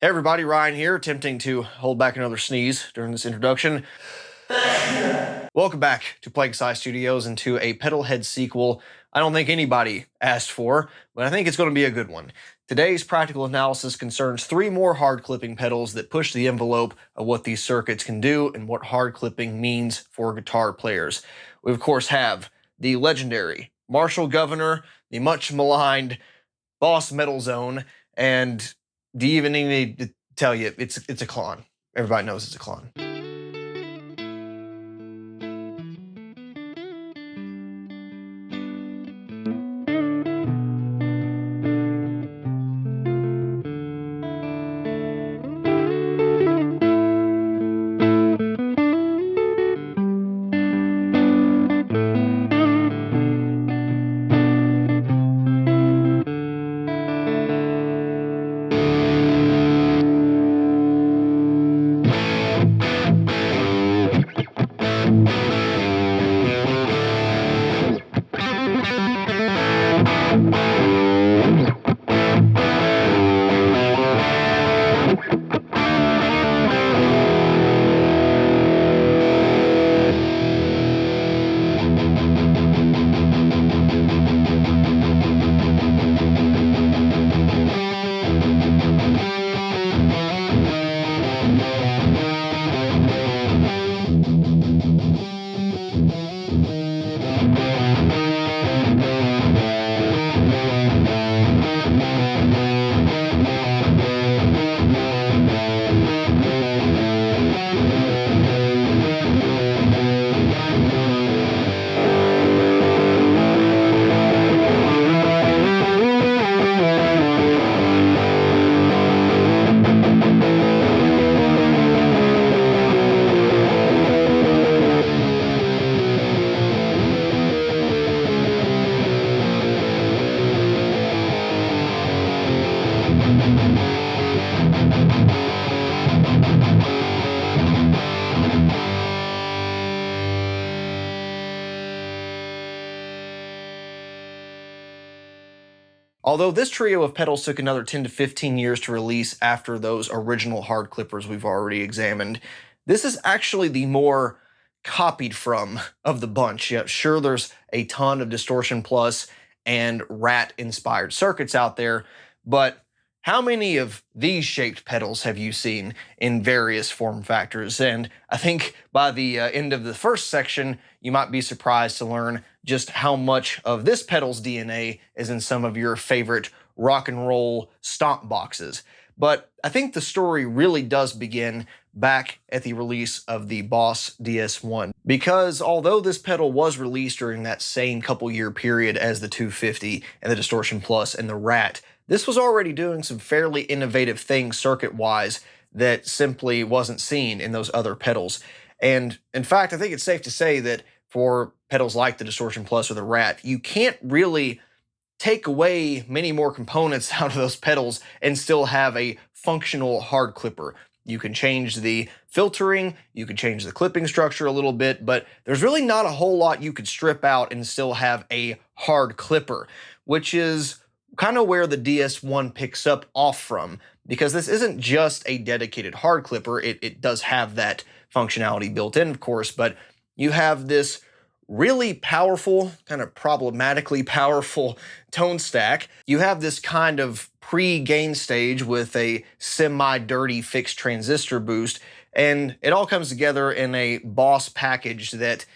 Hey everybody, Ryan here, attempting to hold back another sneeze during this introduction. Welcome back to Plague Scythe Studios and to a Pedalhead sequel I don't think anybody asked for, but I think it's going to be a good one. Today's practical analysis concerns 3 more hard clipping pedals that push the envelope of what these circuits can do and what hard clipping means for guitar players. We of course have the legendary Marshall Guv'nor, the much maligned Boss Metal Zone, and do you even need to tell you it's a Klon? Everybody knows it's a Klon. Although this trio of pedals took another 10 to 15 years to release after those original hard clippers we've already examined, this is actually the more copied from of the bunch. Yeah, sure, there's a ton of Distortion Plus and Rat-inspired circuits out there, but how many of these shaped pedals have you seen in various form factors? And I think by the end of the first section, you might be surprised to learn just how much of this pedal's DNA is in some of your favorite rock and roll stomp boxes. But I think the story really does begin back at the release of the Boss DS1. Because although this pedal was released during that same couple year period as the 250 and the Distortion Plus and the Rat, this was already doing some fairly innovative things circuit-wise that simply wasn't seen in those other pedals. And in fact, I think it's safe to say that for pedals like the Distortion Plus or the Rat, you can't really take away many more components out of those pedals and still have a functional hard clipper. You can change the filtering, you can change the clipping structure a little bit, but there's really not a whole lot you could strip out and still have a hard clipper, which is kind of where the DS1 picks up off from, because this isn't just a dedicated hard clipper. It does have that functionality built in, of course, but you have this really powerful, kind of problematically powerful tone stack. You have this kind of pre-gain stage with a semi-dirty fixed transistor boost, and it all comes together in a Boss package that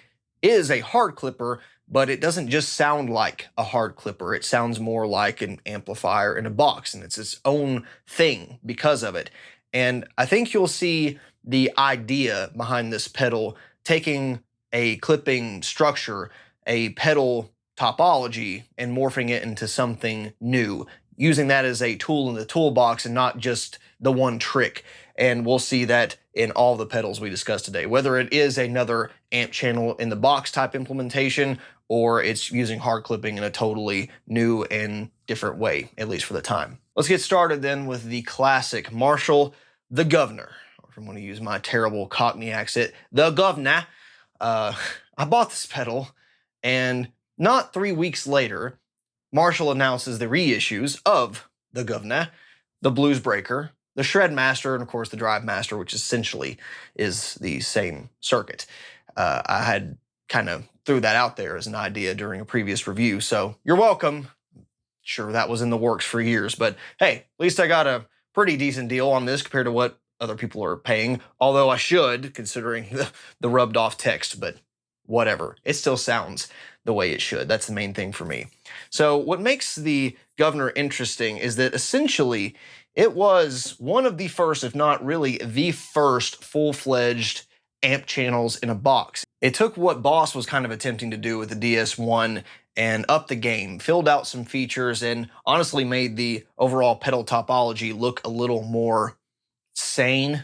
is a hard clipper, but it doesn't just sound like a hard clipper. It sounds more like an amplifier in a box, and it's its own thing because of it. And I think you'll see the idea behind this pedal taking a clipping structure, a pedal topology, and morphing it into something new, using that as a tool in the toolbox and not just the one trick. And we'll see that in all the pedals we discussed today, whether it is another amp channel in the box type implementation or it's using hard clipping in a totally new and different way, at least for the time. Let's get started then with the classic Marshall, the Guv'nor. Or if I'm going to use my terrible Cockney accent, the Guv'nor. I bought this pedal, and not 3 weeks later, Marshall announces the reissues of the Guv'nor, the Blues Breaker, the shred master and of course the drive master, which essentially is the same circuit. I had kind of threw that out there as an idea during a previous review, so you're welcome. Sure, that was in the works for years, but hey, at least I got a pretty decent deal on this compared to what other people are paying, although I should, considering the rubbed off text, but whatever. It still sounds the way it should. That's the main thing for me. So what makes the Guv'nor interesting is that essentially it was one of the first, if not really the first, full-fledged amp channels in a box. It took what Boss was kind of attempting to do with the DS1 and upped the game, filled out some features, and honestly made the overall pedal topology look a little more sane,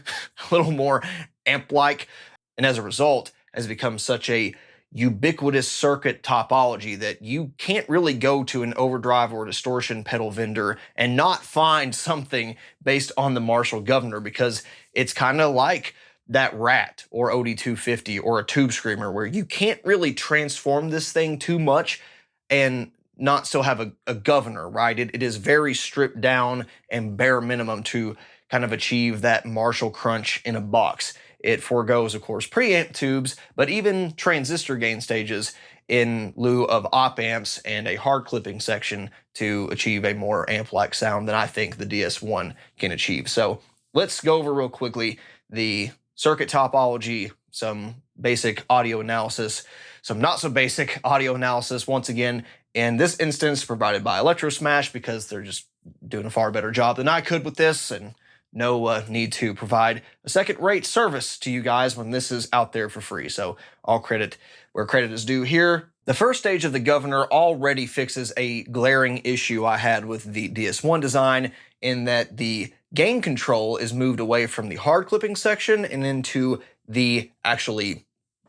a little more amp-like, and as a result has become such a ubiquitous circuit topology that you can't really go to an overdrive or distortion pedal vendor and not find something based on the Marshall Guv'nor, because it's kind of like that Rat or OD250 or a Tube Screamer, where you can't really transform this thing too much and not still have a Guv'nor, right? It is very stripped down and bare minimum to kind of achieve that Marshall crunch in a box. It forgoes, of course, preamp tubes, but even transistor gain stages in lieu of op amps and a hard clipping section to achieve a more amp-like sound than I think the DS1 can achieve. So let's go over real quickly the circuit topology, some basic audio analysis, some not so basic audio analysis, once again, in this instance provided by Electrosmash, because they're just doing a far better job than I could with this, and no need to provide a second-rate service to you guys when this is out there for free. So all credit where credit is due here. The first stage of the Guv'nor already fixes a glaring issue I had with the DS1 design, in that the gain control is moved away from the hard clipping section and into the actually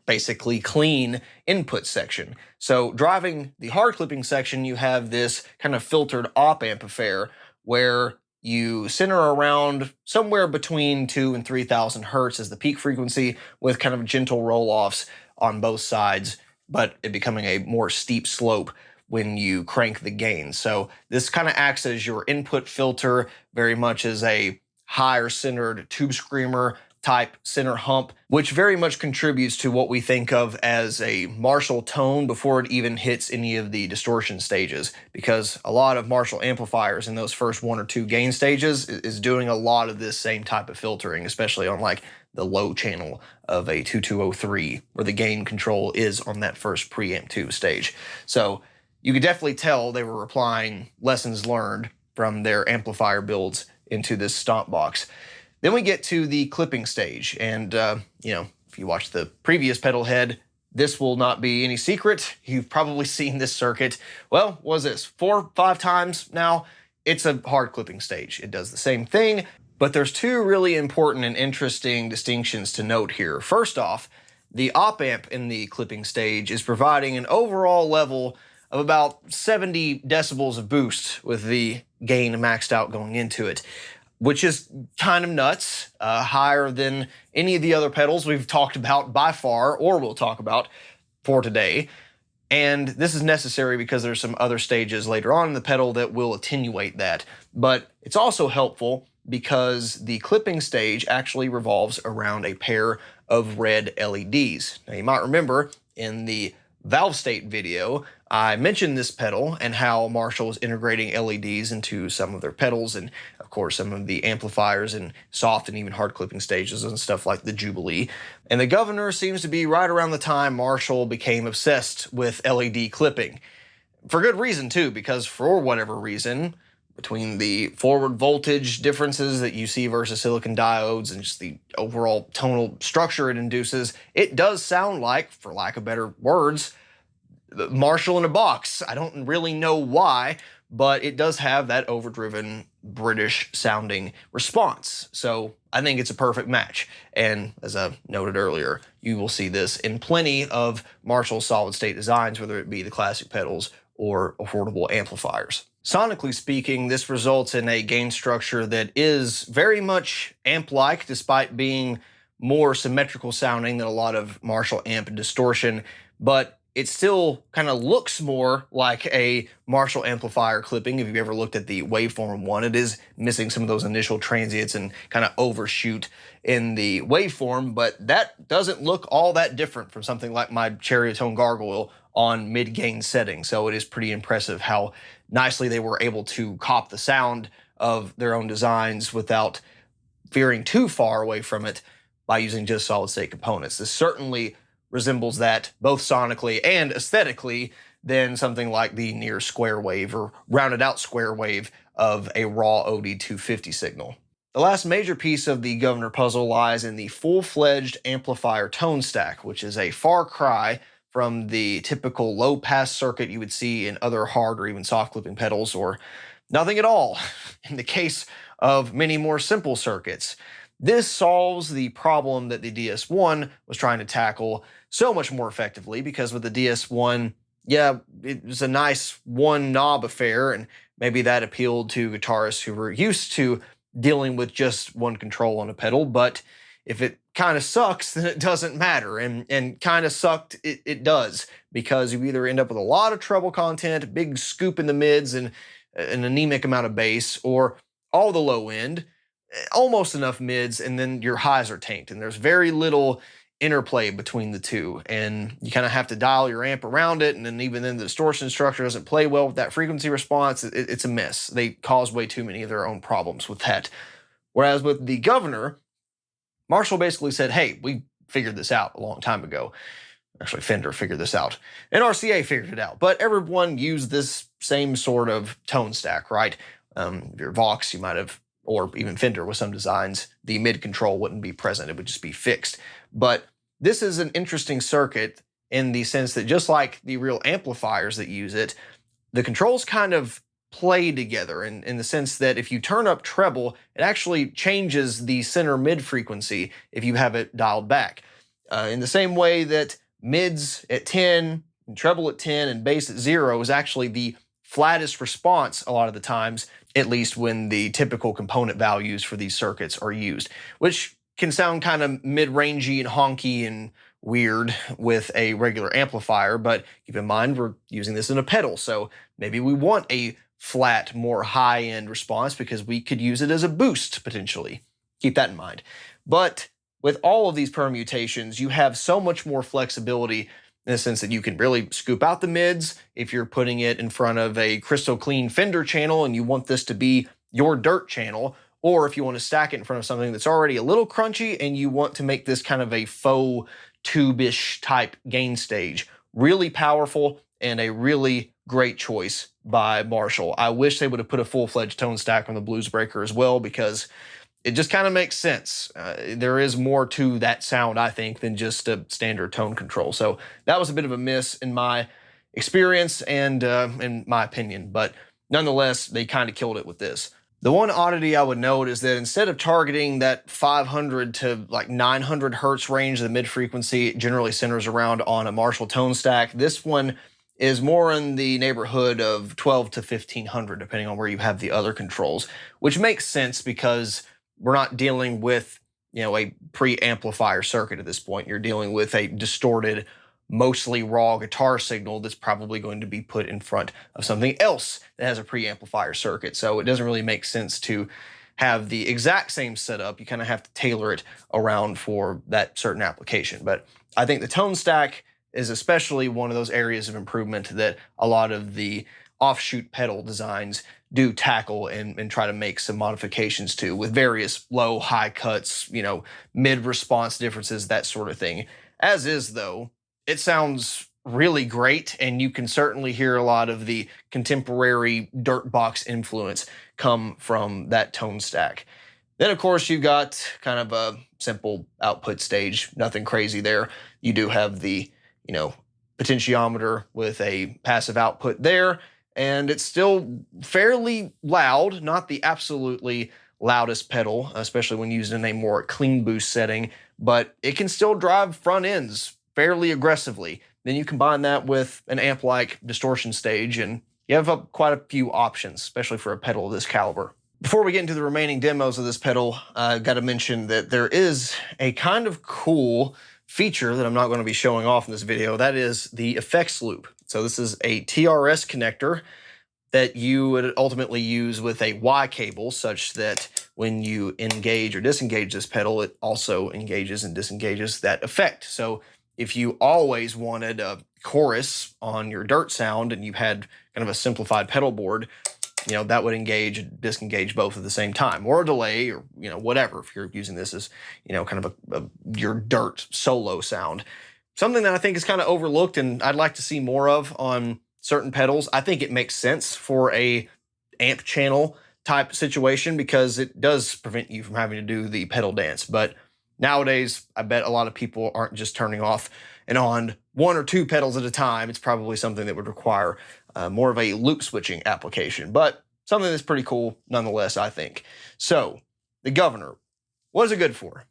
basically clean input section. So driving the hard clipping section, you have this kind of filtered op amp affair where you center around somewhere between 2,000 and 3,000 hertz as the peak frequency, with kind of gentle roll-offs on both sides, but it becoming a more steep slope when you crank the gain. So this kind of acts as your input filter, very much as a higher centered Tube Screamer type center hump, which very much contributes to what we think of as a Marshall tone before it even hits any of the distortion stages, because a lot of Marshall amplifiers in those first 1 or 2 gain stages is doing a lot of this same type of filtering, especially on like the low channel of a 2203, where the gain control is on that first preamp 2 stage. So you could definitely tell they were applying lessons learned from their amplifier builds into this stomp box. Then we get to the clipping stage, and you know, if you watch the previous pedal head, this will not be any secret. You've probably seen this circuit, well, what is this, 4 or 5 times now? It's a hard clipping stage. It does the same thing, but there's 2 really important and interesting distinctions to note here. First off, the op amp in the clipping stage is providing an overall level of about 70 decibels of boost with the gain maxed out going into it, which is kind of nuts, higher than any of the other pedals we've talked about by far, or will talk about for today. And this is necessary because there's some other stages later on in the pedal that will attenuate that. But it's also helpful because the clipping stage actually revolves around a pair of red LEDs. Now you might remember in the Valve State video, I mentioned this pedal and how Marshall is integrating LEDs into some of their pedals, and of course some of the amplifiers and soft and even hard clipping stages and stuff like the Jubilee. And the Guv'nor seems to be right around the time Marshall became obsessed with LED clipping. For good reason too, because for whatever reason, between the forward voltage differences that you see versus silicon diodes and just the overall tonal structure it induces, it does sound like, for lack of better words, Marshall in a box. I don't really know why, but it does have that overdriven British sounding response. So I think it's a perfect match. And as I noted earlier, you will see this in plenty of Marshall solid state designs, whether it be the classic pedals or affordable amplifiers. Sonically speaking, this results in a gain structure that is very much amp-like, despite being more symmetrical sounding than a lot of Marshall amp distortion, but it still kind of looks more like a Marshall amplifier clipping. If you've ever looked at the waveform one, it is missing some of those initial transients and kind of overshoot in the waveform, but that doesn't look all that different from something like my Cherrytone Gargoyle on mid-gain setting. So it is pretty impressive how nicely they were able to cop the sound of their own designs without veering too far away from it by using just solid state components. This certainly resembles that both sonically and aesthetically than something like the near square wave or rounded out square wave of a raw OD250 signal. The last major piece of the Guv'nor puzzle lies in the full-fledged amplifier tone stack, which is a far cry from the typical low-pass circuit you would see in other hard or even soft clipping pedals, or nothing at all in the case of many more simple circuits. This solves the problem that the DS1 was trying to tackle so much more effectively, because with the DS1, yeah, it was a nice one knob affair, and maybe that appealed to guitarists who were used to dealing with just one control on a pedal, but if it kind of sucks, then it doesn't matter, and kind of sucked, it does, because you either end up with a lot of treble content, a big scoop in the mids, and an anemic amount of bass, or all the low end, almost enough mids, and then your highs are tanked, and there's very little interplay between the two, and you kind of have to dial your amp around it, and then even then the distortion structure doesn't play well with that frequency response. It's a mess. They cause way too many of their own problems with that. Whereas with the Guv'nor, Marshall basically said, hey, we figured this out a long time ago. Actually, Fender figured this out, and RCA figured it out, but everyone used this same sort of tone stack, right? If you're Vox, you might have, or even Fender with some designs, the mid control wouldn't be present, it would just be fixed. But this is an interesting circuit in the sense that just like the real amplifiers that use it, the controls kind of play together in the sense that if you turn up treble, it actually changes the center mid frequency if you have it dialed back. In the same way that mids at 10, and treble at 10, and bass at 0 is actually the flattest response a lot of the times, at least when the typical component values for these circuits are used, which can sound kind of mid-rangey and honky and weird with a regular amplifier, but keep in mind we're using this in a pedal, so maybe we want a flat, more high-end response because we could use it as a boost potentially. Keep that in mind. But with all of these permutations, you have so much more flexibility in the sense that you can really scoop out the mids if you're putting it in front of a crystal clean Fender channel and you want this to be your dirt channel, or if you want to stack it in front of something that's already a little crunchy and you want to make this kind of a faux tube-ish type gain stage. Really powerful and a really great choice by Marshall. I wish they would have put a full-fledged tone stack on the Bluesbreaker as well, because it just kind of makes sense. There is more to that sound, I think, than just a standard tone control. So that was a bit of a miss in my experience and in my opinion, but nonetheless, they kind of killed it with this. The one oddity I would note is that instead of targeting that 500 to like 900 hertz range, the mid frequency generally centers around on a Marshall tone stack. This one is more in the neighborhood of 12 to 1500, depending on where you have the other controls, which makes sense because we're not dealing with, a pre-amplifier circuit at this point. You're dealing with a distorted, mostly raw guitar signal that's probably going to be put in front of something else that has a preamplifier circuit. So it doesn't really make sense to have the exact same setup. You kind of have to tailor it around for that certain application. But I think the tone stack is especially one of those areas of improvement that a lot of the offshoot pedal designs do tackle and try to make some modifications to, with various low, high cuts, mid response differences, that sort of thing. As is, though, it sounds really great, and you can certainly hear a lot of the contemporary dirt box influence come from that tone stack. Then, of course, you've got kind of a simple output stage, nothing crazy there. You do have the, potentiometer with a passive output there, and it's still fairly loud, not the absolutely loudest pedal, especially when used in a more clean boost setting, but it can still drive front ends fairly aggressively. Then you combine that with an amp like distortion stage, and you have quite a few options, especially for a pedal of this caliber. Before we get into the remaining demos of this pedal, I've got to mention that there is a kind of cool feature that I'm not going to be showing off in this video. That is the effects loop. So this is a TRS connector that you would ultimately use with a Y cable, such that when you engage or disengage this pedal, it also engages and disengages that effect. So if you always wanted a chorus on your dirt sound and you had kind of a simplified pedal board, you know, that would engage and disengage both at the same time, or a delay, or, you know, whatever, if you're using this as, you know, kind of your dirt solo sound. Something that I think is kind of overlooked and I'd like to see more of on certain pedals. I think it makes sense for a amp channel type situation because it does prevent you from having to do the pedal dance. But nowadays, I bet a lot of people aren't just turning off and on one or two pedals at a time. It's probably something that would require more of a loop switching application, but something that's pretty cool nonetheless, I think. So the Guv'nor, what is it good for?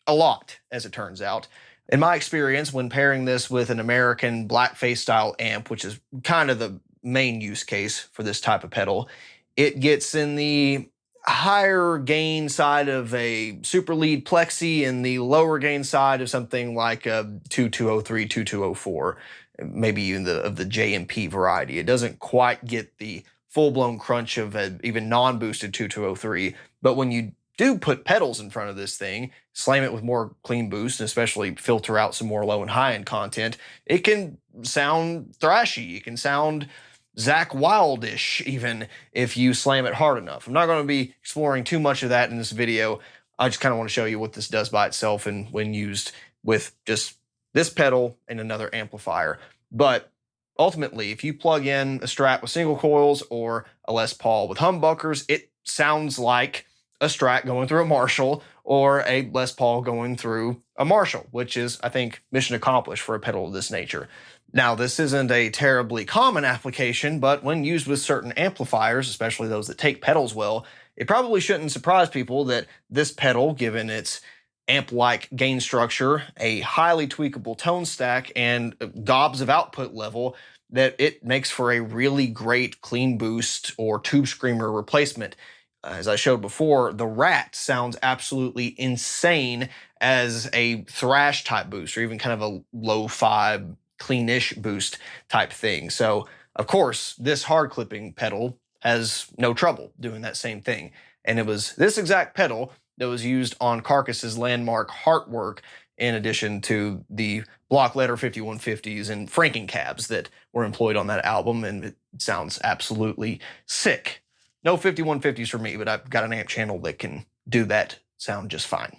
A lot, as it turns out. In my experience, when pairing this with an American blackface style amp, which is kind of the main use case for this type of pedal, it gets in the higher gain side of a super lead plexi and the lower gain side of something like a 2203, 2204, maybe even of the JMP variety. It doesn't quite get the full-blown crunch of an even non-boosted 2203, but when you do put pedals in front of this thing, slam it with more clean boost, and especially filter out some more low and high end content, it can sound thrashy. It can sound Zakk Wylde-ish even if you slam it hard enough. I'm not going to be exploring too much of that in this video. I just kind of want to show you what this does by itself and when used with just this pedal and another amplifier. But ultimately, if you plug in a Strat with single coils or a Les Paul with humbuckers, it sounds like a Strat going through a Marshall or a Les Paul going through a Marshall, which is, I think, mission accomplished for a pedal of this nature. Now, this isn't a terribly common application, but when used with certain amplifiers, especially those that take pedals well, it probably shouldn't surprise people that this pedal, given its amp-like gain structure, a highly tweakable tone stack, and gobs of output level, that it makes for a really great clean boost or tube screamer replacement. As I showed before, the Rat sounds absolutely insane as a thrash type boost, or even kind of a lo-fi, cleanish boost type thing. So, of course, this hard clipping pedal has no trouble doing that same thing. And it was this exact pedal that was used on Carcass's landmark Heartwork, in addition to the block letter 5150s and Franken cabs that were employed on that album, and it sounds absolutely sick. No 5150s for me, but I've got an amp channel that can do that sound just fine.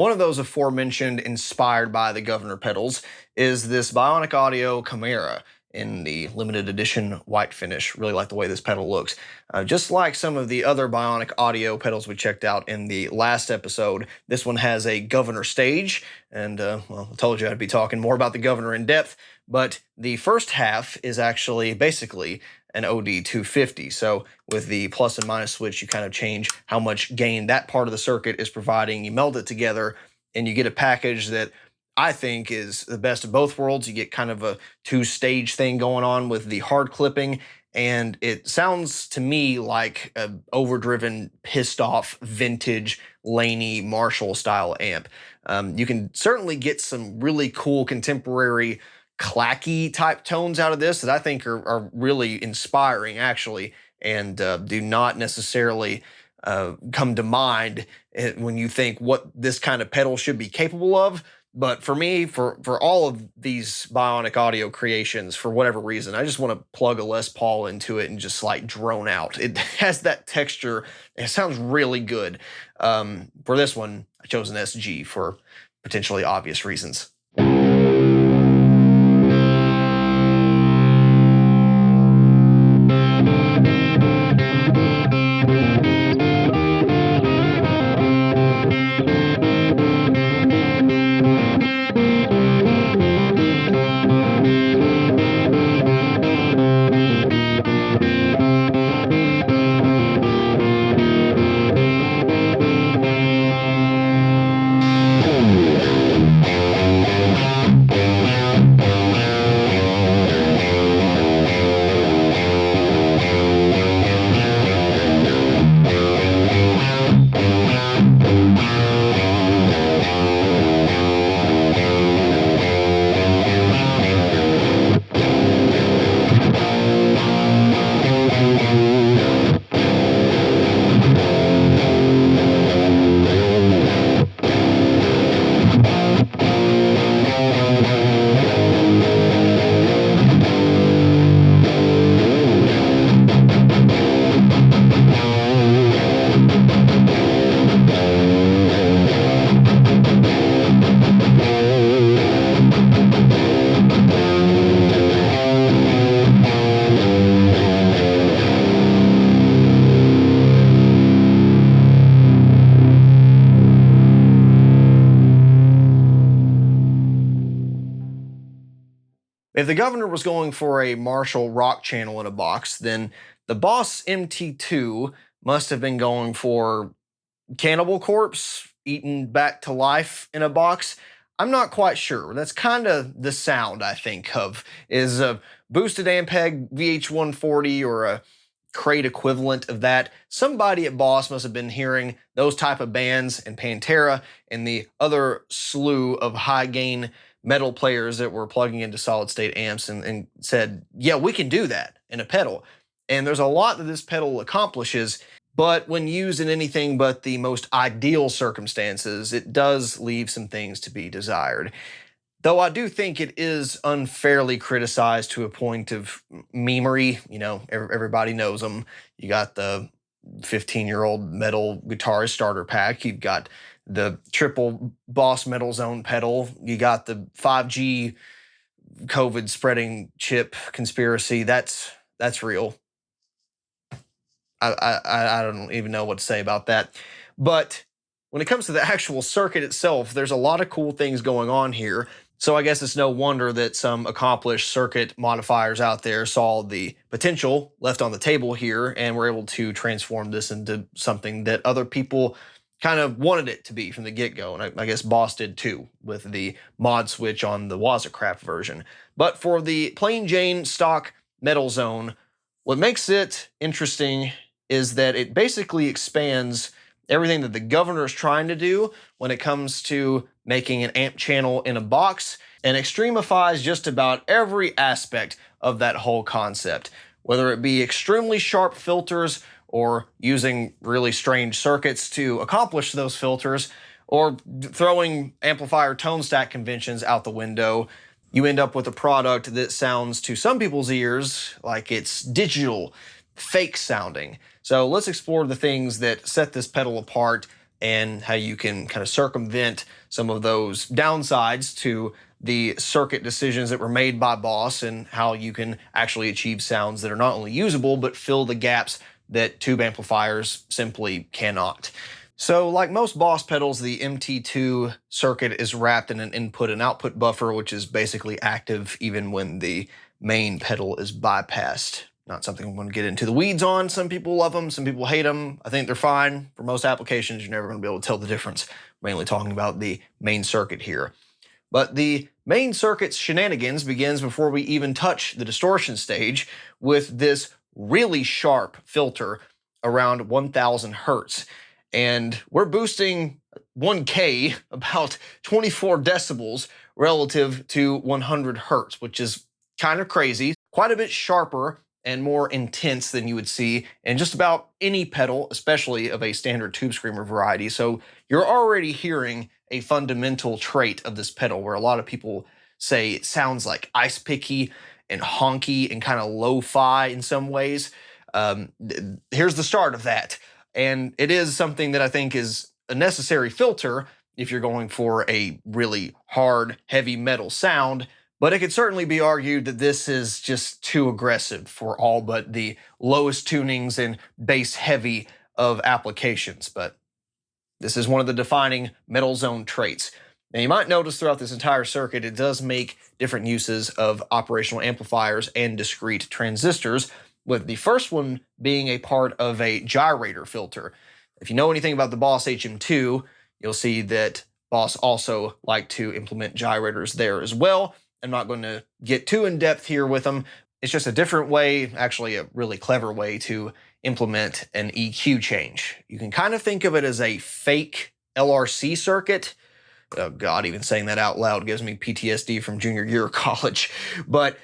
One of those aforementioned inspired by the Guv'nor pedals is this Bionic Audio Chimera in the limited edition white finish. Really like the way this pedal looks. Just like some of the other Bionic Audio pedals we checked out in the last episode, this one has a Guv'nor stage, and well, I told you I'd be talking more about the Guv'nor in depth, but the first half is actually basically an OD250. So with the plus and minus switch, you kind of change how much gain that part of the circuit is providing. You meld it together, and you get a package that I think is the best of both worlds. You get kind of a two-stage thing going on with the hard clipping, and it sounds to me like an overdriven, pissed-off, vintage, Laney Marshall-style amp. You can certainly get some really cool contemporary clacky type tones out of this that I think are really inspiring, actually, and do not necessarily come to mind when you think what this kind of pedal should be capable of. But for me, for all of these Bionic Audio creations, for whatever reason, I just want to plug a Les Paul into it and just like drone out. It has that texture. It sounds really good. For this one, I chose an SG for potentially obvious reasons. If the Guv'nor was going for a Marshall rock channel in a box, then the Boss MT-2 must have been going for Cannibal Corpse eaten back to life in a box. I'm not quite sure. That's kind of the sound I think of, is a boosted Ampeg VH140 or a crate equivalent of that. Somebody at Boss must have been hearing those type of bands and Pantera and the other slew of high gain metal players that were plugging into solid state amps and said, yeah, we can do that in a pedal. And there's a lot that this pedal accomplishes, but when used in anything but the most ideal circumstances, it does leave some things to be desired. Though I do think it is unfairly criticized to a point of memery. You know, everybody knows them. You got the 15-year-old metal guitarist starter pack. You've got the triple Boss Metal Zone pedal. You got the 5G COVID spreading chip conspiracy. That's real. I don't even know what to say about that. But when it comes to the actual circuit itself, there's a lot of cool things going on here. So I guess it's no wonder that some accomplished circuit modifiers out there saw the potential left on the table here and were able to transform this into something that other people kind of wanted it to be from the get-go, and I guess Boss did too, with the mod switch on the Wazacraft version. But for the plain Jane stock Metal Zone, what makes it interesting is that it basically expands everything that the Guv'nor is trying to do when it comes to making an amp channel in a box, and extremifies just about every aspect of that whole concept, whether it be extremely sharp filters or using really strange circuits to accomplish those filters, or throwing amplifier tone stack conventions out the window. You end up with a product that sounds to some people's ears like it's digital, fake sounding. So let's explore the things that set this pedal apart and how you can kind of circumvent some of those downsides to the circuit decisions that were made by Boss, and how you can actually achieve sounds that are not only usable, but fill the gaps that tube amplifiers simply cannot. So like most Boss pedals, the MT-2 circuit is wrapped in an input and output buffer, which is basically active even when the main pedal is bypassed. Not something I'm going to get into the weeds on. Some people love them, some people hate them. I think they're fine. For most applications, you're never going to be able to tell the difference. Mainly talking about the main circuit here. But the main circuit's shenanigans begins before we even touch the distortion stage with this really sharp filter around 1000 hertz. And we're boosting 1K about 24 decibels relative to 100 hertz, which is kind of crazy. Quite a bit sharper and more intense than you would see in just about any pedal, especially of a standard tube screamer variety. So you're already hearing a fundamental trait of this pedal where a lot of people say it sounds like ice picky and honky and kind of lo-fi in some ways. Here's the start of that. And it is something that I think is a necessary filter if you're going for a really hard, heavy metal sound. But it could certainly be argued that this is just too aggressive for all but the lowest tunings and bass heavy of applications. But this is one of the defining metal zone traits. Now you might notice throughout this entire circuit, it does make different uses of operational amplifiers and discrete transistors, with the first one being a part of a gyrator filter. If you know anything about the Boss HM2, you'll see that Boss also liked to implement gyrators there as well. I'm not going to get too in-depth here with them. It's just a different way, actually a really clever way to implement an EQ change. You can kind of think of it as a fake LRC circuit. Oh God, even saying that out loud gives me PTSD from junior year of college. But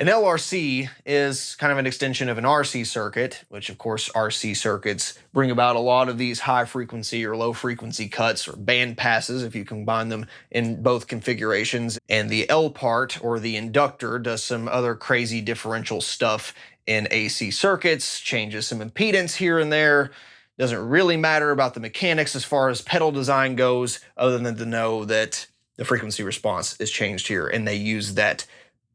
an LRC is kind of an extension of an RC circuit, which of course RC circuits bring about a lot of these high frequency or low frequency cuts or band passes if you combine them in both configurations. And the L part, or the inductor, does some other crazy differential stuff in AC circuits, changes some impedance here and there. Doesn't really matter about the mechanics as far as pedal design goes, other than to know that the frequency response is changed here, and they use that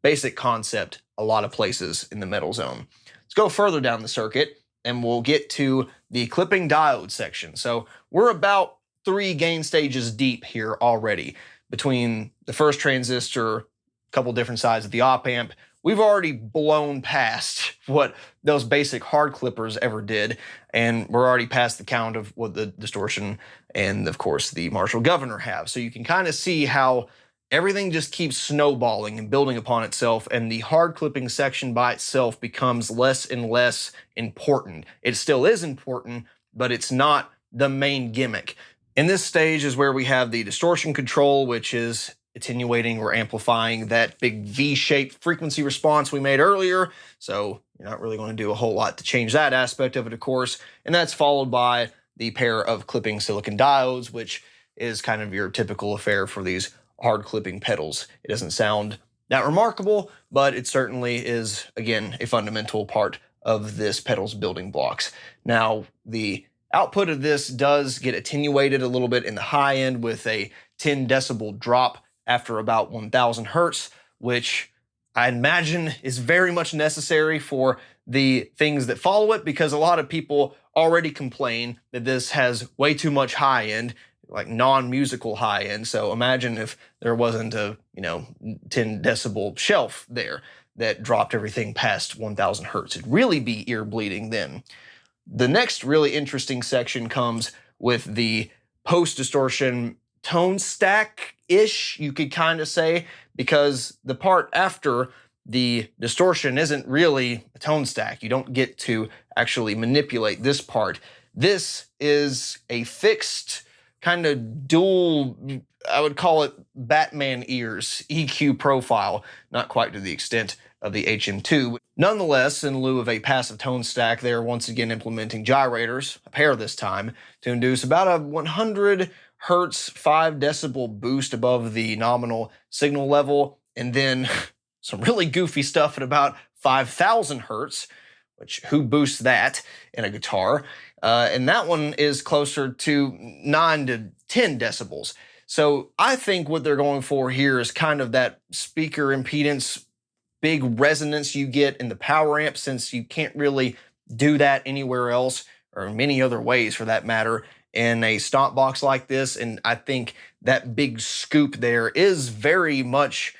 basic concept a lot of places in the metal zone. Let's go further down the circuit and we'll get to the clipping diode section. So we're about 3 gain stages deep here already. Between the first transistor, a couple different sides of the op amp, we've already blown past what those basic hard clippers ever did, and we're already past the count of what the distortion and of course the Marshall Guv'nor have. So you can kind of see how everything just keeps snowballing and building upon itself, and the hard clipping section by itself becomes less and less important. It still is important, but it's not the main gimmick. In this stage is where we have the distortion control, which is attenuating or amplifying that big V-shaped frequency response we made earlier. So you're not really going to do a whole lot to change that aspect of it, of course. And that's followed by the pair of clipping silicon diodes, which is kind of your typical affair for these hard clipping pedals. It doesn't sound that remarkable, but it certainly is, again, a fundamental part of this pedal's building blocks. Now, the output of this does get attenuated a little bit in the high end with a 10 decibel drop after about 1000 hertz, which I imagine is very much necessary for the things that follow it, because a lot of people already complain that this has way too much high end, like non-musical high end. So imagine if there wasn't a 10 decibel shelf there that dropped everything past 1000 hertz. It'd really be ear bleeding then. The next really interesting section comes with the post-distortion tone stack-ish, you could kind of say, because the part after the distortion isn't really a tone stack. You don't get to actually manipulate this part. This is a fixed kind of dual, I would call it Batman ears EQ profile, not quite to the extent of the HM2. Nonetheless, in lieu of a passive tone stack, they're once again implementing gyrators, a pair this time, to induce about a 100 hertz, 5 decibel boost above the nominal signal level, and then some really goofy stuff at about 5000 hertz, which who boosts that in a guitar? And that one is closer to 9 to 10 decibels. So I think what they're going for here is kind of that speaker impedance, big resonance you get in the power amp, since you can't really do that anywhere else, or many other ways for that matter, in a stomp box like this. And I think that big scoop there is very much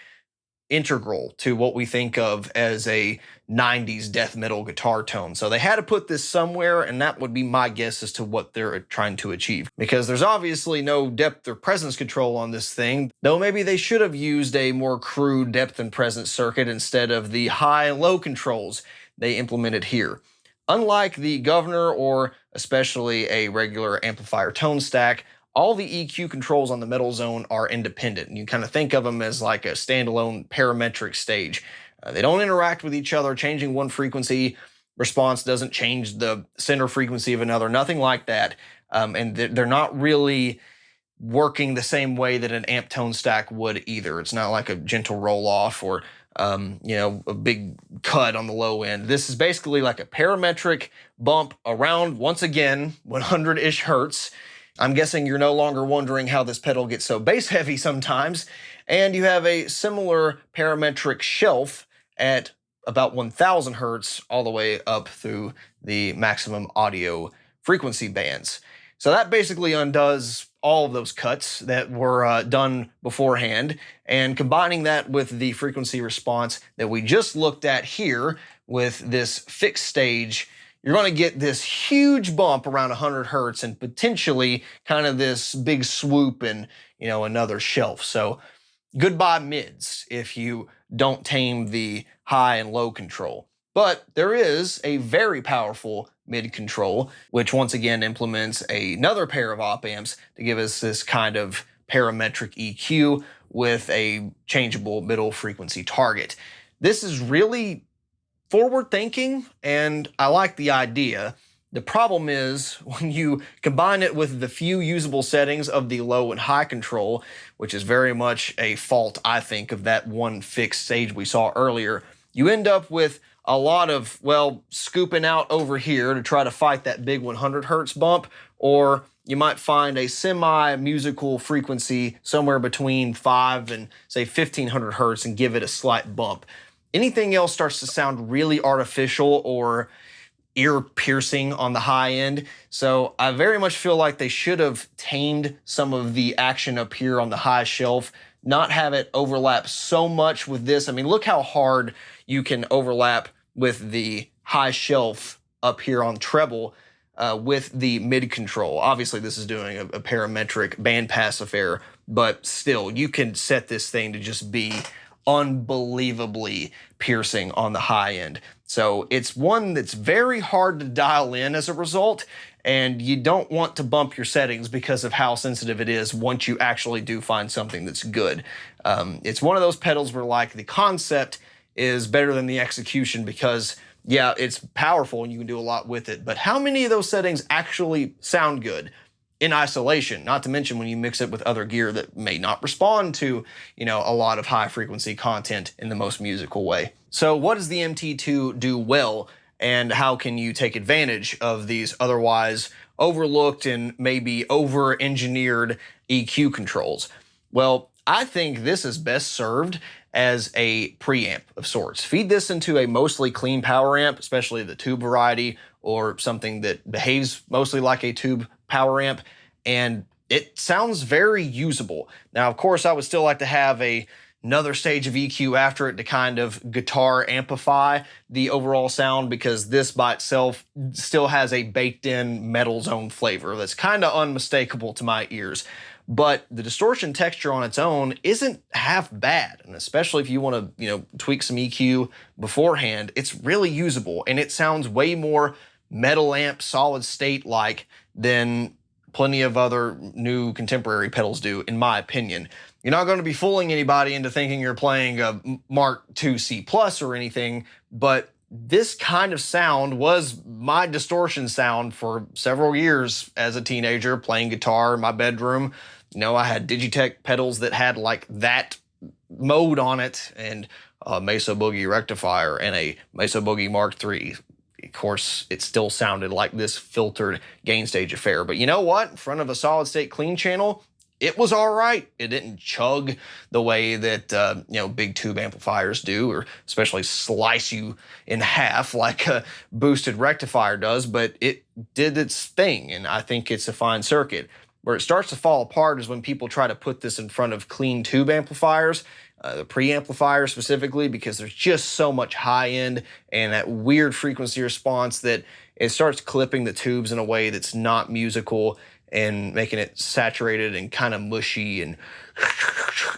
integral to what we think of as a 90s death metal guitar tone. So they had to put this somewhere, and that would be my guess as to what they're trying to achieve. Because there's obviously no depth or presence control on this thing, though maybe they should have used a more crude depth and presence circuit instead of the high and low controls they implemented here. Unlike the Guv'nor, or especially a regular amplifier tone stack, all the EQ controls on the Metal Zone are independent. You kind of think of them as like a standalone parametric stage. They don't interact with each other. Changing one frequency response doesn't change the center frequency of another, nothing like that. And they're not really working the same way that an amp tone stack would either. It's not like a gentle roll off or a big cut on the low end. This is basically like a parametric bump around, once again, 100-ish hertz. I'm guessing you're no longer wondering how this pedal gets so bass heavy sometimes. And you have a similar parametric shelf at about 1000 hertz all the way up through the maximum audio frequency bands. So that basically undoes all of those cuts that were done beforehand, and combining that with the frequency response that we just looked at here with this fixed stage, you're going to get this huge bump around 100 hertz and potentially kind of this big swoop in, another shelf. So goodbye mids if you don't tame the high and low control. But there is a very powerful mid control, which once again implements another pair of op amps to give us this kind of parametric EQ with a changeable middle frequency target. This is really forward thinking, and I like the idea. The problem is when you combine it with the few usable settings of the low and high control, which is very much a fault, I think, of that one fixed stage we saw earlier, you end up with a lot of, scooping out over here to try to fight that big 100 hertz bump, or you might find a semi-musical frequency somewhere between 5 and, say, 1500 hertz and give it a slight bump. Anything else starts to sound really artificial or ear-piercing on the high end. So I very much feel like they should have tamed some of the action up here on the high shelf, not have it overlap so much with this. I mean, look how hard you can overlap with the high shelf up here on treble with the mid control. Obviously, this is doing a parametric bandpass affair, but still, you can set this thing to just be unbelievably piercing on the high end. So it's one that's very hard to dial in as a result, and you don't want to bump your settings because of how sensitive it is once you actually do find something that's good. It's one of those pedals where the concept is better than the execution because, yeah, it's powerful and you can do a lot with it, but how many of those settings actually sound good in isolation? Not to mention when you mix it with other gear that may not respond to, a lot of high frequency content in the most musical way. So what does the MT-2 do well, and how can you take advantage of these otherwise overlooked and maybe over-engineered EQ controls? Well, I think this is best served as a preamp of sorts. Feed this into a mostly clean power amp, especially the tube variety, or something that behaves mostly like a tube power amp, and it sounds very usable. Now, of course, I would still like to have another stage of EQ after it to kind of guitar amplify the overall sound, because this by itself still has a baked-in Metal Zone flavor that's kind of unmistakable to my ears. But the distortion texture on its own isn't half bad, and especially if you want to, tweak some EQ beforehand, it's really usable, and it sounds way more metal amp solid state like than plenty of other new contemporary pedals do, in my opinion. You're not going to be fooling anybody into thinking you're playing a Mark II C+ or anything, but this kind of sound was my distortion sound for several years as a teenager playing guitar in my bedroom. I had Digitech pedals that had that mode on it, and a Mesa Boogie rectifier and a Mesa Boogie Mark III. of course, it still sounded like this filtered gain stage affair. But you know what? In front of a solid state clean channel, it was all right. It didn't chug the way that big tube amplifiers do, or especially slice you in half like a boosted rectifier does, but it did its thing, and I think it's a fine circuit. Where it starts to fall apart is when people try to put this in front of clean tube amplifiers, the preamplifier specifically, because there's just so much high end and that weird frequency response that it starts clipping the tubes in a way that's not musical and making it saturated and kind of mushy and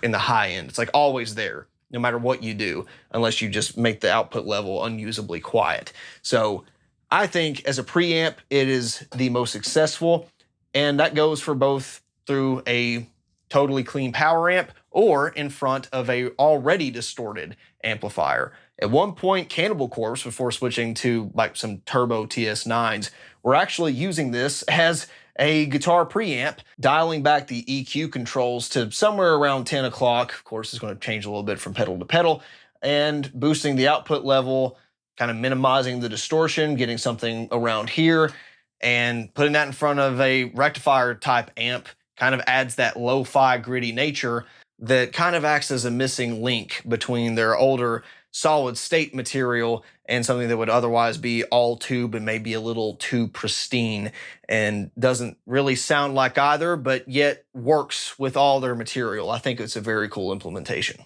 in the high end. It's like always there, no matter what you do, unless you just make the output level unusably quiet. So I think as a preamp, it is the most successful, and that goes for both through a totally clean power amp or in front of a already distorted amplifier. At one point, Cannibal Corpse, before switching to like some turbo TS9s, were actually using this as a guitar preamp, dialing back the EQ controls to somewhere around 10 o'clock. Of course, it's going to change a little bit from pedal to pedal, and boosting the output level, kind of minimizing the distortion, getting something around here, and putting that in front of a rectifier type amp kind of adds that lo-fi gritty nature that kind of acts as a missing link between their older solid state material and something that would otherwise be all tube and maybe a little too pristine, and doesn't really sound like either, but yet works with all their material. I think it's a very cool implementation.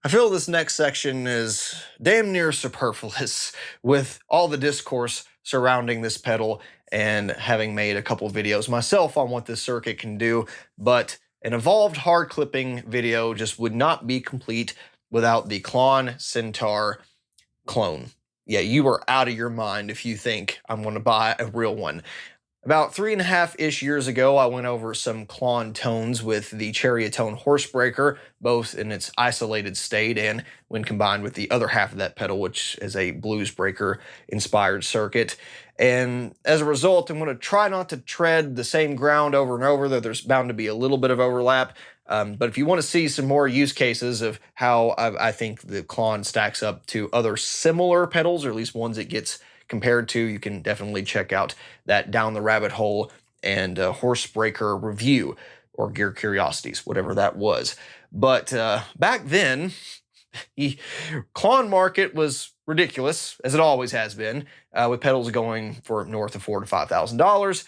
I feel this next section is damn near superfluous with all the discourse surrounding this pedal, and having made a couple of videos myself on what this circuit can do, but an evolved hard clipping video just would not be complete without the Klon Centaur clone. Yeah, you are out of your mind if you think I'm going to buy a real one. About 3.5-ish years ago, I went over some Klon tones with the Chariotone Horsebreaker, both in its isolated state and when combined with the other half of that pedal, which is a Bluesbreaker inspired circuit. And as a result, I'm going to try not to tread the same ground over and over, though there's bound to be a little bit of overlap. But if you want to see some more use cases of how I think the Klon stacks up to other similar pedals, or at least ones it gets compared to, you can definitely check out that Down the Rabbit Hole and Horsebreaker review, or Gear Curiosities, whatever that was. But back then, the Klon market was ridiculous, as it always has been, with pedals going for north of $4,000 to $5,000.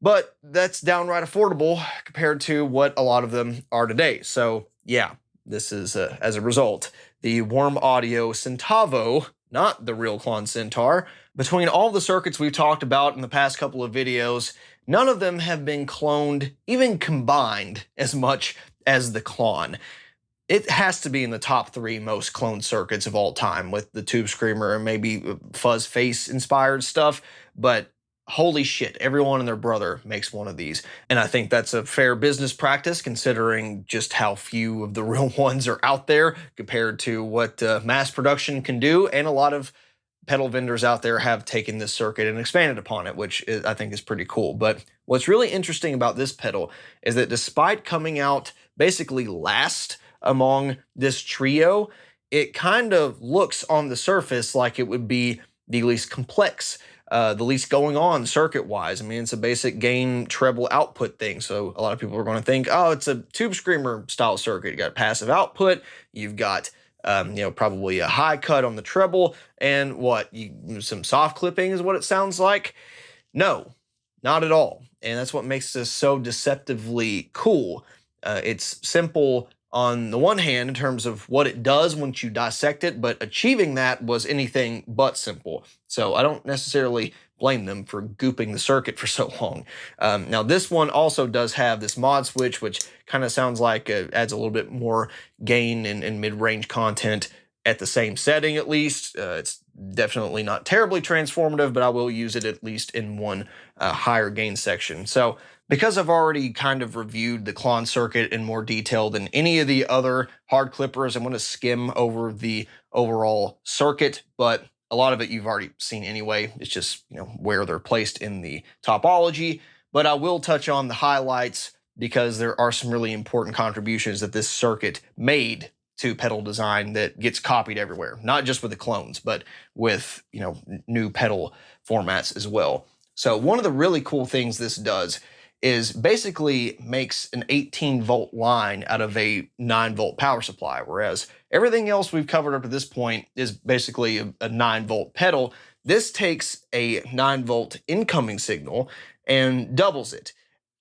But that's downright affordable compared to what a lot of them are today. So yeah, this is, as a result, the Worm Audio Centavo, not the real Klon Centaur. Between all the circuits we've talked about in the past couple of videos, none of them have been cloned, even combined, as much as the Klon. It has to be in the top 3 most cloned circuits of all time, with the Tube Screamer and maybe Fuzz Face inspired stuff, but holy shit, everyone and their brother makes one of these. And I think that's a fair business practice, considering just how few of the real ones are out there compared to what mass production can do. And a lot of pedal vendors out there have taken this circuit and expanded upon it, which I think is pretty cool. But what's really interesting about this pedal is that despite coming out basically last among this trio, it kind of looks on the surface like it would be the least complex, the least going on circuit-wise. I mean, it's a basic gain treble output thing, so a lot of people are going to think, oh, it's a Tube Screamer style circuit. You got passive output, you've got probably a high cut on the treble, and some soft clipping is what it sounds like. No, not at all. And that's what makes this so deceptively cool. It's simple on the one hand in terms of what it does once you dissect it, but achieving that was anything but simple. So I don't necessarily blame them for gooping the circuit for so long. Now this one also does have this mod switch, which kind of sounds like adds a little bit more gain and mid-range content at the same setting at least. It's definitely not terribly transformative, but I will use it at least in one higher gain section. So because I've already kind of reviewed the Klon circuit in more detail than any of the other hard clippers, I'm going to skim over the overall circuit, but a lot of it you've already seen anyway. It's just, where they're placed in the topology. But I will touch on the highlights because there are some really important contributions that this circuit made to pedal design that gets copied everywhere, not just with the clones, but with, new pedal formats as well. So one of the really cool things this does is basically makes an 18-volt line out of a 9-volt power supply, whereas everything else we've covered up to this point is basically a 9-volt pedal. This takes a 9-volt incoming signal and doubles it,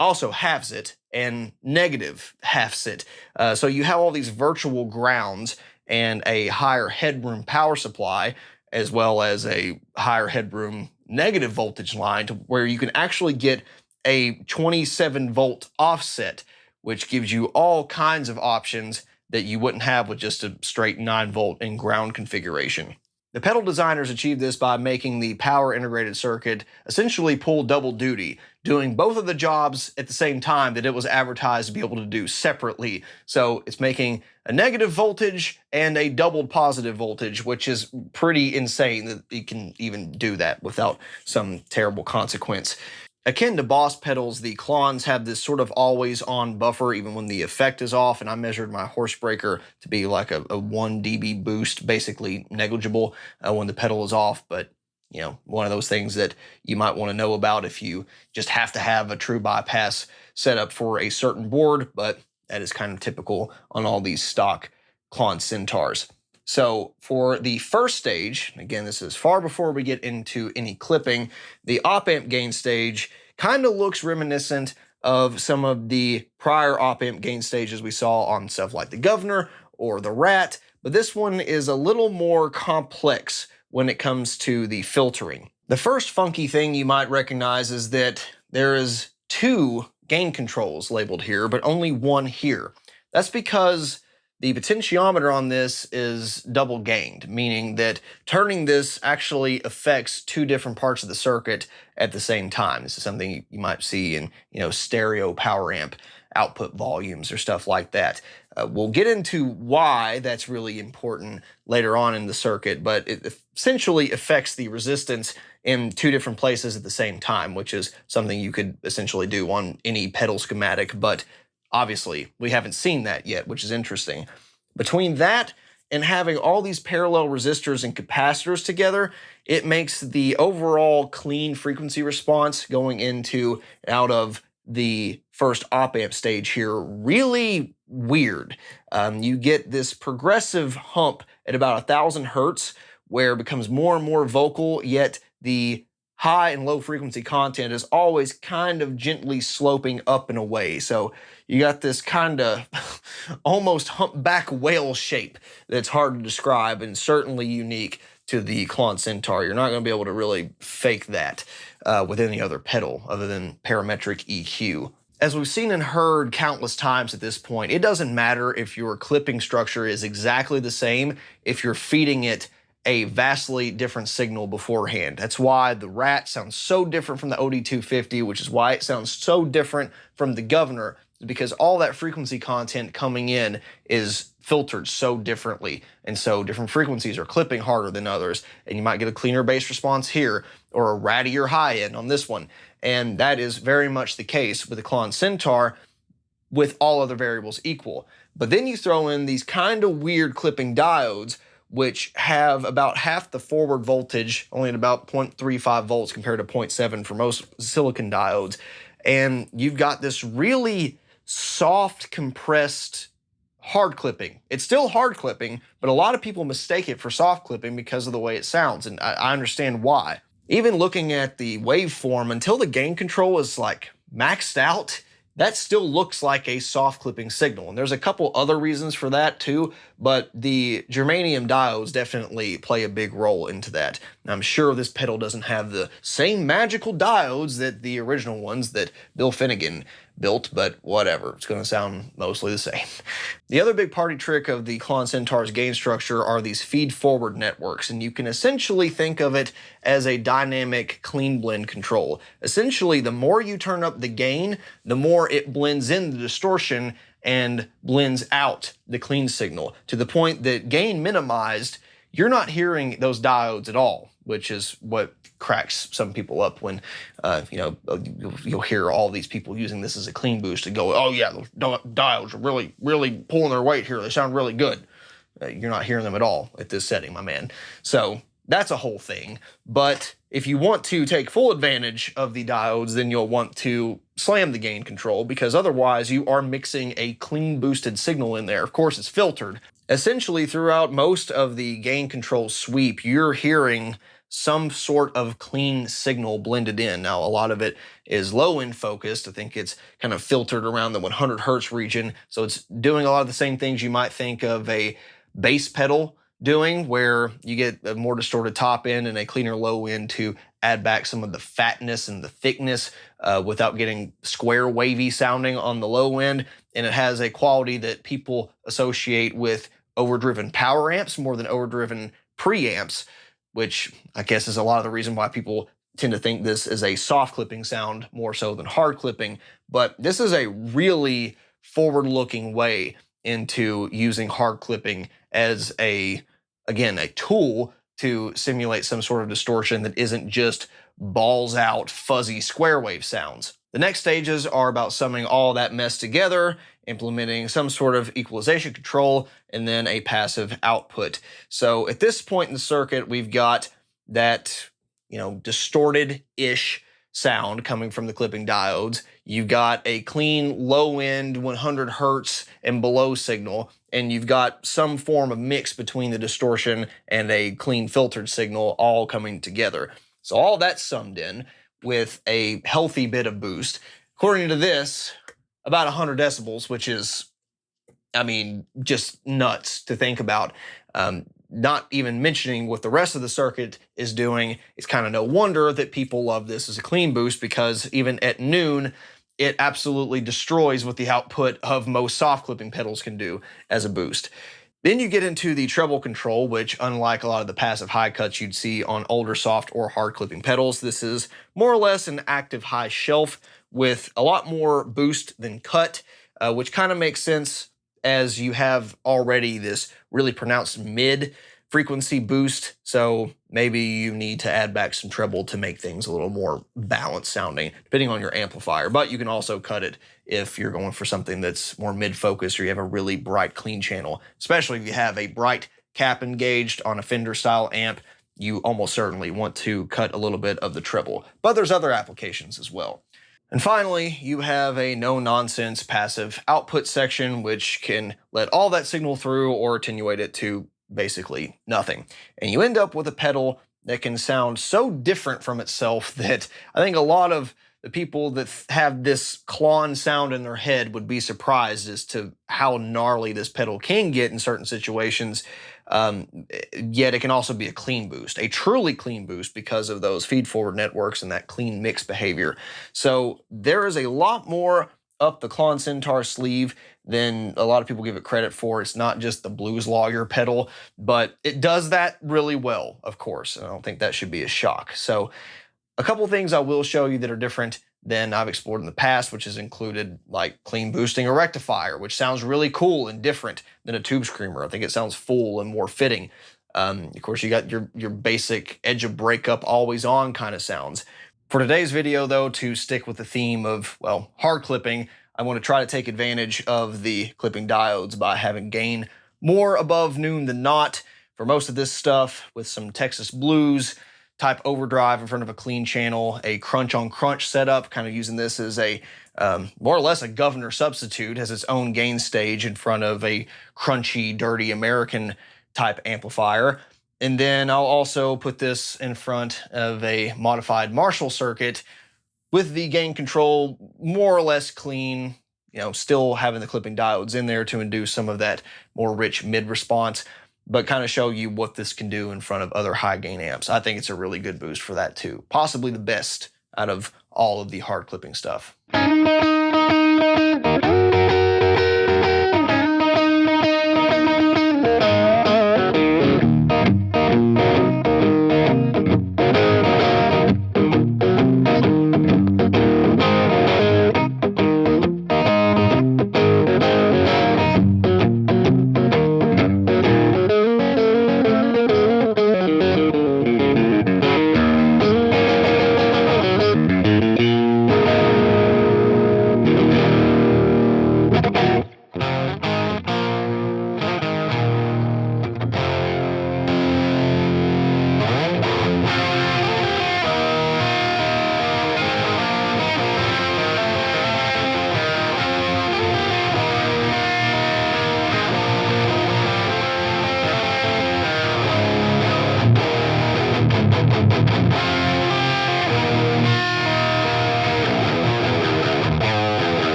also halves it, and negative halves it. So you have all these virtual grounds and a higher headroom power supply, as well as a higher headroom negative voltage line, to where you can actually get a 27-volt offset, which gives you all kinds of options that you wouldn't have with just a straight 9-volt in ground configuration. The pedal designers achieved this by making the power integrated circuit essentially pull double duty, doing both of the jobs at the same time that it was advertised to be able to do separately. So it's making a negative voltage and a doubled positive voltage, which is pretty insane that you can even do that without some terrible consequence. Akin to Boss pedals, the Klons have this sort of always-on buffer even when the effect is off, and I measured my Horsebreaker to be like a 1 dB boost, basically negligible when the pedal is off, but one of those things that you might want to know about if you just have to have a true bypass set up for a certain board, but that is kind of typical on all these stock Klon Centaurs. So for the first stage, again, this is far before we get into any clipping, the op-amp gain stage kind of looks reminiscent of some of the prior op-amp gain stages we saw on stuff like the Guv'nor or the Rat, but this one is a little more complex when it comes to the filtering. The first funky thing you might recognize is that there is 2 gain controls labeled here, but only one here. That's because the potentiometer on this is double gained, meaning that turning this actually affects two different parts of the circuit at the same time. This is something you might see in, stereo power amp output volumes or stuff like that. We'll get into why that's really important later on in the circuit, but it essentially affects the resistance in two different places at the same time, which is something you could essentially do on any pedal schematic, but obviously we haven't seen that yet, which is interesting. Between that and having all these parallel resistors and capacitors together, it makes the overall clean frequency response going into and out of the first op-amp stage here really weird. You get this progressive hump at about 1,000 hertz where it becomes more and more vocal, yet the high and low frequency content is always kind of gently sloping up and away. So you got this kind of almost humpback whale shape that's hard to describe and certainly unique to the Klon Centaur. You're not going to be able to really fake that with any other pedal other than parametric EQ. As we've seen and heard countless times at this point, it doesn't matter if your clipping structure is exactly the same if you're feeding it a vastly different signal beforehand. That's why the Rat sounds so different from the OD250, which is why it sounds so different from the Guv'nor, because all that frequency content coming in is filtered so differently, and so different frequencies are clipping harder than others, and you might get a cleaner bass response here or a rattier high end on this one, and that is very much the case with the Klon Centaur with all other variables equal. But then you throw in these kind of weird clipping diodes which have about half the forward voltage, only at about 0.35 volts compared to 0.7 for most silicon diodes, and you've got this really soft, compressed hard clipping. It's still hard clipping, but a lot of people mistake it for soft clipping because of the way it sounds, and I understand why. Even looking at the waveform, until the gain control is like maxed out, that still looks like a soft clipping signal. And there's a couple other reasons for that too, but the germanium diodes definitely play a big role into that. And I'm sure this pedal doesn't have the same magical diodes that the original ones that Bill Finnegan built, but whatever, it's going to sound mostly the same. The other big party trick of the Klon Centaur's gain structure are these feed-forward networks, and you can essentially think of it as a dynamic clean blend control. Essentially, the more you turn up the gain, the more it blends in the distortion and blends out the clean signal, to the point that gain minimized, you're not hearing those diodes at all, which is what cracks some people up when, you'll hear all these people using this as a clean boost and go, oh yeah, those diodes are really pulling their weight here. They sound really good. You're not hearing them at all at this setting, my man. So that's a whole thing. But if you want to take full advantage of the diodes, then you'll want to slam the gain control, because otherwise you are mixing a clean boosted signal in there. Of course, it's filtered. Essentially, throughout most of the gain control sweep, you're hearing some sort of clean signal blended in. Now, a lot of it is low end focused. I think it's kind of filtered around the 100 hertz region. So it's doing a lot of the same things you might think of a bass pedal doing, where you get a more distorted top end and a cleaner low end to add back some of the fatness and the thickness without getting square wavy sounding on the low end. And it has a quality that people associate with overdriven power amps more than overdriven preamps, which I guess is a lot of the reason why people tend to think this is a soft clipping sound more so than hard clipping. But this is a really forward-looking way into using hard clipping as a tool to simulate some sort of distortion that isn't just balls out fuzzy square wave sounds. The next stages are about summing all that mess together, implementing some sort of equalization control, and then a passive output. So at this point in the circuit, we've got that, distorted-ish sound coming from the clipping diodes. You've got a clean low-end 100 hertz and below signal, and you've got some form of mix between the distortion and a clean filtered signal all coming together. So all that's summed in with a healthy bit of boost. According to this, about 100 decibels, which is, just nuts to think about. Not even mentioning what the rest of the circuit is doing. It's kind of no wonder that people love this as a clean boost, because even at noon, it absolutely destroys what the output of most soft clipping pedals can do as a boost. Then you get into the treble control, which unlike a lot of the passive high cuts you'd see on older soft or hard clipping pedals, this is more or less an active high shelf with a lot more boost than cut, which kind of makes sense as you have already this really pronounced mid frequency boost. So maybe you need to add back some treble to make things a little more balanced sounding, depending on your amplifier. But you can also cut it if you're going for something that's more mid-focused or you have a really bright clean channel. Especially if you have a bright cap engaged on a Fender style amp, you almost certainly want to cut a little bit of the treble. But there's other applications as well. And finally, you have a no-nonsense passive output section, which can let all that signal through or attenuate it to basically nothing. And you end up with a pedal that can sound so different from itself that I think a lot of the people that have this Klon sound in their head would be surprised as to how gnarly this pedal can get in certain situations. Yet it can also be a clean boost, a truly clean boost because of those feed-forward networks and that clean mix behavior. So there is a lot more up the Klon Centaur sleeve than a lot of people give it credit for. It's not just the blues lawyer pedal, but it does that really well, of course. And I don't think that should be a shock. So a couple things I will show you that are different than I've explored in the past, which has included like clean boosting a rectifier, which sounds really cool and different than a tube screamer. I think it sounds full and more fitting. Of course, you got your basic edge of breakup, always on kind of sounds. For today's video, though, to stick with the theme of, well, hard clipping, I want to try to take advantage of the clipping diodes by having gain more above noon than not for most of this stuff, with some Texas Blues type overdrive in front of a clean channel, a crunch on crunch setup, kind of using this as a more or less a Guv'nor substitute, has its own gain stage in front of a crunchy, dirty American type amplifier. And then I'll also put this in front of a modified Marshall circuit with the gain control more or less clean, you know, still having the clipping diodes in there to induce some of that more rich mid response, but kind of show you what this can do in front of other high gain amps. I think it's a really good boost for that too. Possibly the best out of all of the hard clipping stuff.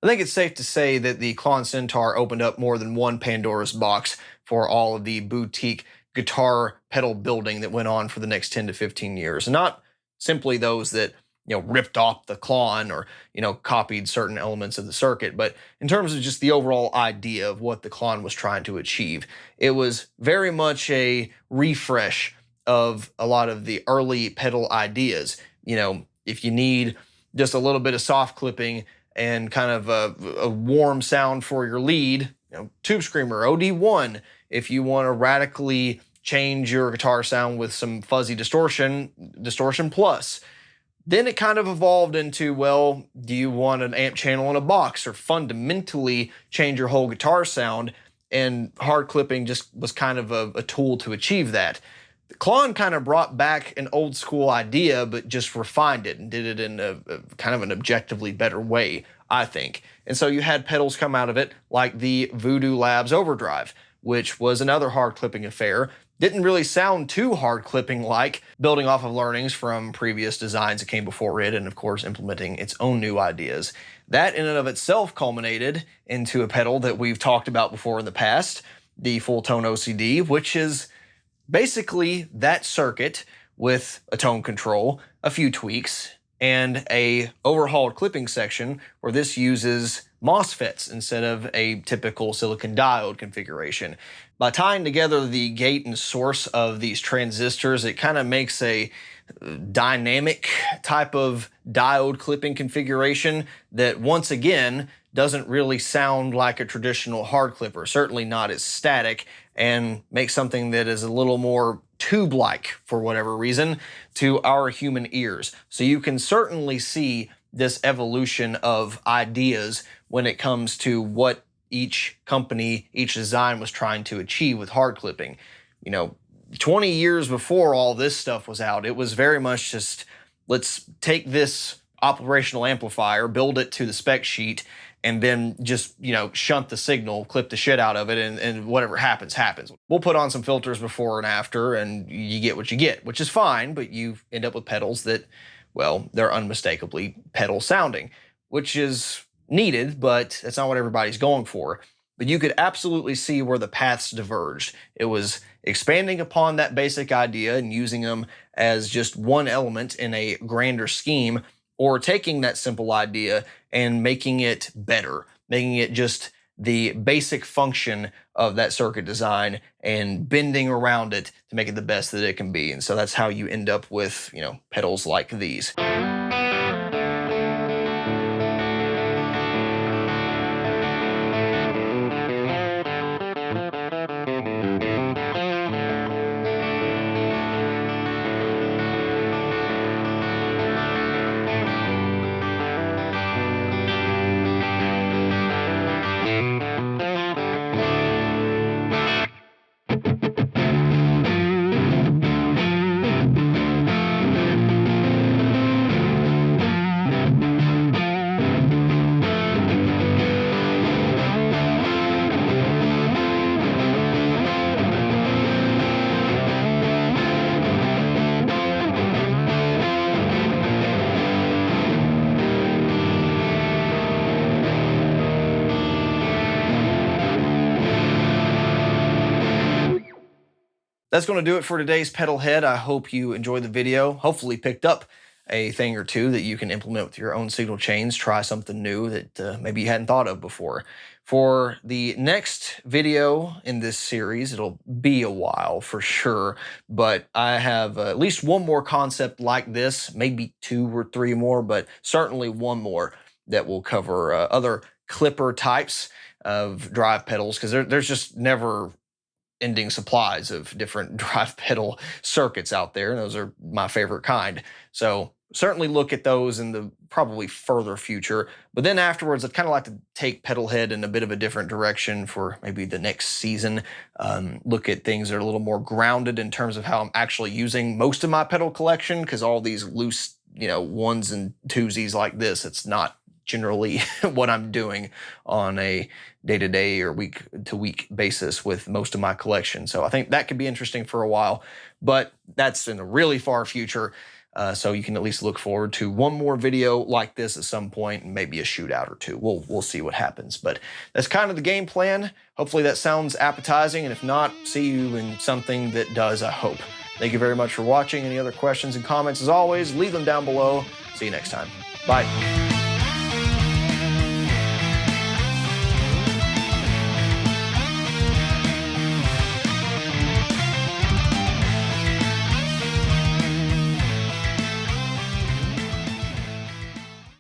I think it's safe to say that the Klon Centaur opened up more than one Pandora's box for all of the boutique guitar pedal building that went on for the next 10 to 15 years. And not simply those that, you know, ripped off the Klon or, you know, copied certain elements of the circuit, but in terms of just the overall idea of what the Klon was trying to achieve. It was very much a refresh of a lot of the early pedal ideas. You know, if you need just a little bit of soft clipping and kind of a warm sound for your lead, you know, Tube Screamer, OD1. If you want to radically change your guitar sound with some fuzzy distortion, Distortion Plus. Then it kind of evolved into, well, do you want an amp channel in a box or fundamentally change your whole guitar sound? And hard clipping just was kind of a tool to achieve that. Klon kind of brought back an old school idea, but just refined it and did it in a kind of an objectively better way, I think. And so you had pedals come out of it like the Voodoo Labs Overdrive, which was another hard clipping affair. Didn't really sound too hard clipping like, building off of learnings from previous designs that came before it, and of course implementing its own new ideas. That in and of itself culminated into a pedal that we've talked about before in the past, the Full Tone OCD, which is basically that circuit with a tone control, a few tweaks, and a overhauled clipping section where this uses MOSFETs instead of a typical silicon diode configuration. By tying together the gate and source of these transistors, it kind of makes a dynamic type of diode clipping configuration that, once again, doesn't really sound like a traditional hard clipper, certainly not as static, and makes something that is a little more tube-like, for whatever reason, to our human ears. So you can certainly see this evolution of ideas when it comes to what each company, each design was trying to achieve with hard clipping. You know, 20 years before all this stuff was out, it was very much just, let's take this operational amplifier, build it to the spec sheet, and then just, you know, shunt the signal, clip the shit out of it, and whatever happens, happens. We'll put on some filters before and after, and you get what you get, which is fine, but you end up with pedals that, well, they're unmistakably pedal sounding, which is needed, but that's not what everybody's going for. But you could absolutely see where the paths diverged. It was expanding upon that basic idea and using them as just one element in a grander scheme, or taking that simple idea and making it better, making it just the basic function of that circuit design and bending around it to make it the best that it can be. And so that's how you end up with, you know, pedals like these. That's going to do it for today's pedal head. I hope you enjoyed the video, hopefully picked up a thing or two that you can implement with your own signal chains, try something new that maybe you hadn't thought of before. For the next video in this series, it'll be a while for sure, but I have at least one more concept like this, maybe 2 or 3 more, but certainly one more that will cover other clipper types of drive pedals, because there's just never ending supplies of different drive pedal circuits out there, and those are my favorite kind. So certainly look at those in the probably further future. But then afterwards, I'd kind of like to take pedal head in a bit of a different direction for maybe the next season. Look at things that are a little more grounded in terms of how I'm actually using most of my pedal collection, because all these loose, you know, ones and twosies like this, it's not generally what I'm doing on a day-to-day or week-to-week basis with most of my collection. So I think that could be interesting for a while, but that's in the really far future. So you can at least look forward to one more video like this at some point, and maybe a shootout or 2. We'll see what happens, but that's kind of the game plan. Hopefully that sounds appetizing, and if not, see you in something that does, I hope. Thank you very much for watching. Any other questions and comments, as always, leave them down below. See you next time. Bye.